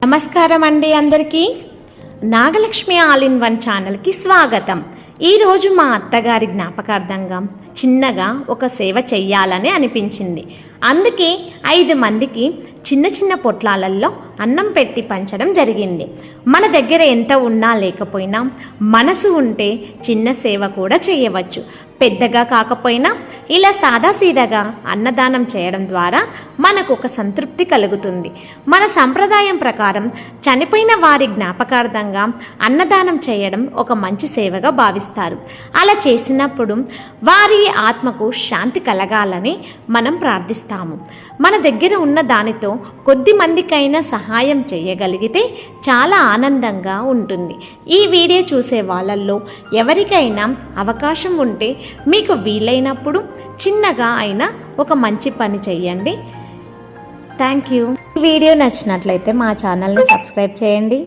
నమస్కారం అండి అందరికీ. నాగలక్ష్మి ఆల్ ఇన్ వన్ ఛానల్కి స్వాగతం. ఈరోజు మా అత్తగారి జ్ఞాపకార్థంగా చిన్నగా ఒక సేవ చెయ్యాలని అనిపించింది. అందుకే 5 మందికి చిన్న చిన్న పొట్లాలలో అన్నం పెట్టి పంచడం జరిగింది. మన దగ్గర ఎంత ఉన్నా లేకపోయినా మనసు ఉంటే చిన్న సేవ కూడా చేయవచ్చు. పెద్దగా కాకపోయినా ఇలా సాదాసీదాగా అన్నదానం చేయడం ద్వారా మనకు ఒక సంతృప్తి కలుగుతుంది. మన సంప్రదాయం ప్రకారం చనిపోయిన వారి జ్ఞాపకార్థంగా అన్నదానం చేయడం ఒక మంచి సేవగా భావిస్తారు. అలా చేసినప్పుడు వారి ఆత్మకు శాంతి కలగాలని మనం ప్రార్థిస్తాము. మన దగ్గర ఉన్న దానితో కొద్ది మందికైనా సహాయం చేయగలిగితే చాలా ఆనందంగా ఉంటుంది. ఈ వీడియో చూసే వాళ్ళల్లో ఎవరికైనా అవకాశం ఉంటే మీకు వీలైనప్పుడు చిన్నగా అయినా ఒక మంచి పని చేయండి. Thank you. ఈ వీడియో నచ్చినట్లయితే మా ఛానల్ని సబ్స్క్రైబ్ చేయండి.